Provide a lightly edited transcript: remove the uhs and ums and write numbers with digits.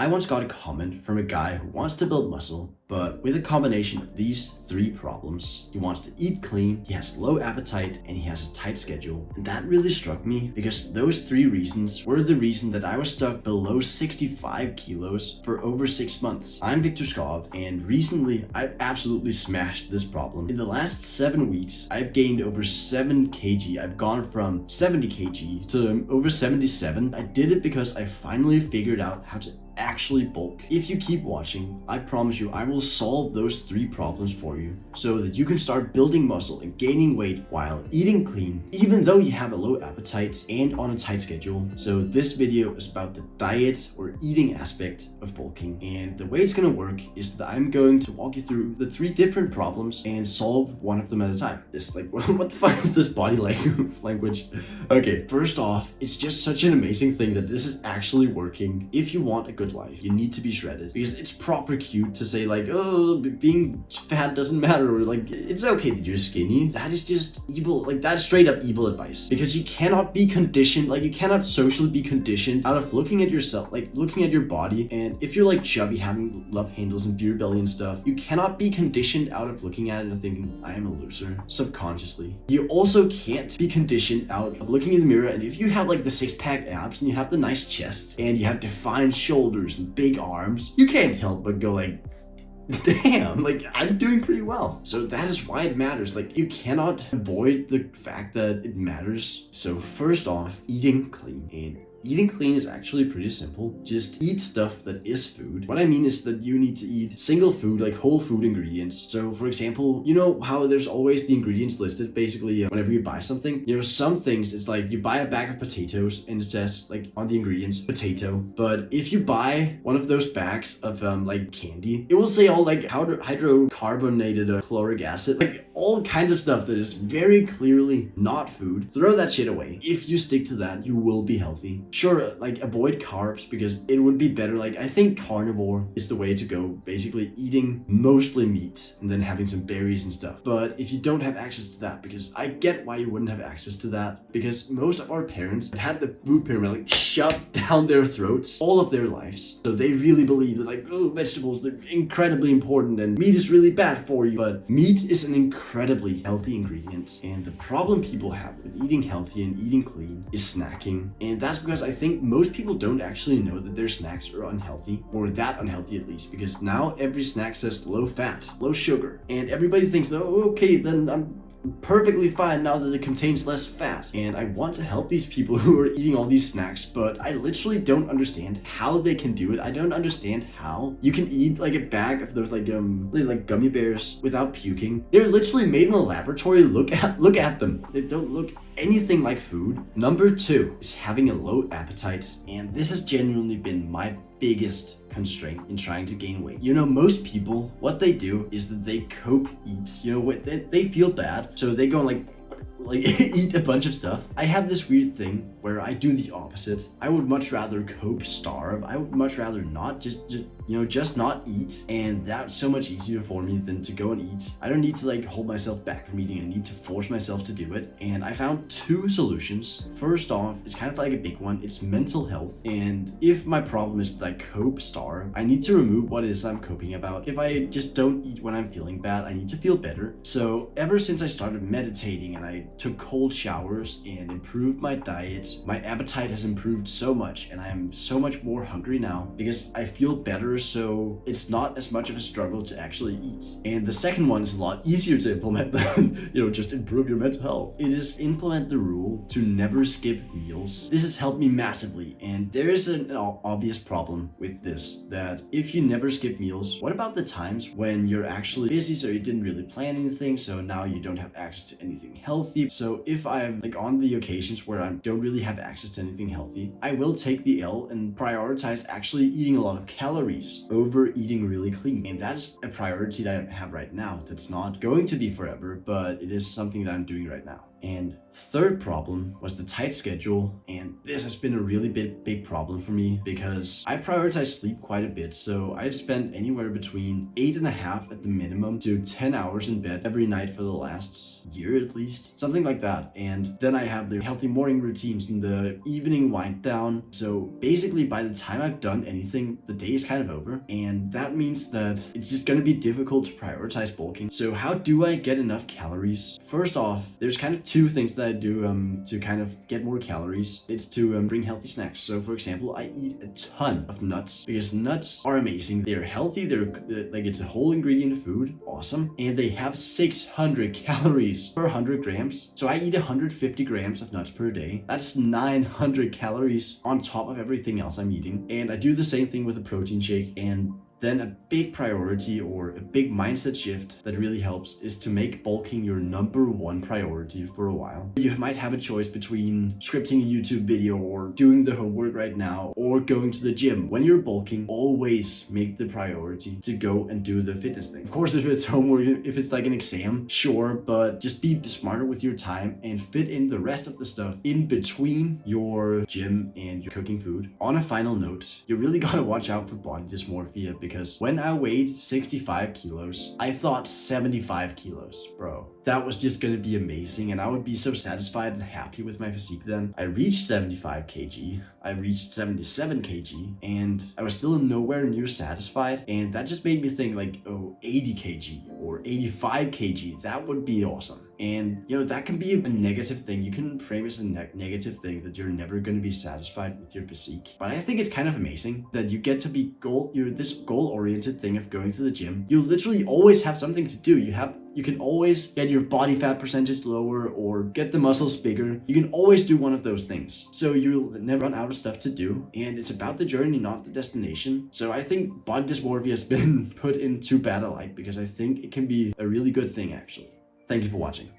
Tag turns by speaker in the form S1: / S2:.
S1: I once got a comment from a guy who wants to build muscle, but with a combination of these three problems. He wants to eat clean, he has low appetite, and he has a tight schedule. And that really struck me because those three reasons were the reason that I was stuck below 65 kilos for over 6 months. I'm Victor Skov, and recently I've absolutely smashed this problem. In the last 7 weeks, I've gained over 7 kg. I've gone from 70 kg to over 77. I did it because I finally figured out how to actually bulk. If you keep watching, I promise you I will solve those three problems for you so that you can start building muscle and gaining weight while eating clean, even though you have a low appetite and on a tight schedule. So this video is about the diet or eating aspect of bulking, and the way it's gonna work is that I'm going to walk you through the three different problems and solve one of them at a time. This what the fuck is this body language? Okay, first off, it's just such an amazing thing that this is actually working. If you want a good life, you need to be shredded, because it's proper cute to say like, oh, being fat doesn't matter, or like it's okay that you're skinny. That is just evil. Like, that's straight up evil advice, because you cannot be conditioned, like you cannot socially be conditioned out of looking at yourself, like looking at your body. And if you're like chubby, having love handles and beer belly and stuff, you cannot be conditioned out of looking at it and thinking, I am a loser, subconsciously. You also can't be conditioned out of looking in the mirror, and if you have like the six-pack abs and you have the nice chest and you have defined shoulders and big arms, you can't help but go like, damn, like I'm doing pretty well. So that is why it matters. Like, you cannot avoid the fact that it matters. So first off, eating clean. And eating clean is actually pretty simple. Just eat stuff that is food. What I mean is that you need to eat single food, like whole food ingredients. So for example, you know how there's always the ingredients listed basically whenever you buy something? You know, some things it's like you buy a bag of potatoes and it says like on the ingredients, potato. But if you buy one of those bags of like candy, it will say all like hydrocarbonated or chloric acid, like all kinds of stuff that is very clearly not food. Throw that shit away. If you stick to that, you will be healthy. Sure, like avoid carbs because it would be better. Like, I think carnivore is the way to go, basically eating mostly meat and then having some berries and stuff. But if you don't have access to that, because I get why you wouldn't have access to that, because most of our parents have had the food pyramid like shoved down their throats all of their lives. So they really believe that like, oh, vegetables, they're incredibly important and meat is really bad for you. But meat is an incredibly healthy ingredient. And the problem people have with eating healthy and eating clean is snacking. And that's because I think most people don't actually know that their snacks are unhealthy, or that unhealthy at least, because now every snack says low fat, low sugar, and everybody thinks, oh, okay, then I'm perfectly fine now that it contains less fat. And I want to help these people who are eating all these snacks, but I literally don't understand how they can do it. I don't understand how you can eat like a bag of those like gummy bears without puking. They're literally made in a laboratory. Look at them. They don't look anything like food. Number 2 is having a low appetite, and this has genuinely been my biggest constraint in trying to gain weight. You know, most people, what they do is that they cope eat. You know what, they feel bad, so they go and like eat a bunch of stuff. I have this weird thing where I do the opposite. I would much rather cope starve. I would much rather not just not eat, and that's so much easier for me than to go and eat. I don't need to like hold myself back from eating. I need to force myself to do it. And I found 2 solutions. First off, it's kind of like a big one. It's mental health. And if my problem is that I cope starve, I need to remove what it is I'm coping about. If I just don't eat when I'm feeling bad, I need to feel better. So ever since I started meditating and I took cold showers and improved my diet, my appetite has improved so much, and I am so much more hungry now because I feel better. So it's not as much of a struggle to actually eat. And the second one is a lot easier to implement than, just improve your mental health. It is implement the rule to never skip meals. This has helped me massively, and there is an obvious problem with this, that if you never skip meals, what about the times when you're actually busy, so you didn't really plan anything, so now you don't have access to anything healthy? So if I'm like on the occasions where I don't really have access to anything healthy, I will take the L and prioritize actually eating a lot of calories over eating really clean. And that's a priority that I have right now. That's not going to be forever, but it is something that I'm doing right now. And third problem was the tight schedule, and this has been a really big problem for me because I prioritize sleep quite a bit. So I spend anywhere between 8.5 at the minimum to 10 hours in bed every night for the last year at least, something like that. And then I have the healthy morning routines and the evening wind down. So basically by the time I've done anything, the day is kind of over, and that means that it's just gonna be difficult to prioritize bulking. So how do I get enough calories? First off, there's kind of two things that I do to kind of get more calories. It's to bring healthy snacks. So for example, I eat a ton of nuts because nuts are amazing. They're healthy, they're like, it's a whole ingredient food, awesome, and they have 600 calories per 100 grams. So I eat 150 grams of nuts per day. That's 900 calories on top of everything else I'm eating. And I do the same thing with a protein shake. And then a big priority or a big mindset shift that really helps is to make bulking your number one priority for a while. You might have a choice between scripting a YouTube video or doing the homework right now or going to the gym. When you're bulking, always make the priority to go and do the fitness thing. Of course, if it's homework, if it's like an exam, sure, but just be smarter with your time and fit in the rest of the stuff in between your gym and your cooking food. On a final note, you really gotta watch out for body dysmorphia, because when I weighed 65 kilos, I thought 75 kilos, bro. That was just gonna be amazing, and I would be so satisfied and happy with my physique then. I reached 75 kg, I reached 77 kg, and I was still nowhere near satisfied, and that just made me think like, oh, 80 kg or 85 kg, that would be awesome. And you know, that can be a negative thing. You can frame it as a negative thing that you're never going to be satisfied with your physique. But I think it's kind of amazing that you get to be you're this goal-oriented thing of going to the gym. You literally always have something to do. You can always get your body fat percentage lower or get the muscles bigger. You can always do one of those things. So you'll never run out of stuff to do. And it's about the journey, not the destination. So I think body dysmorphia has been put in too bad a light because I think it can be a really good thing actually. Thank you for watching.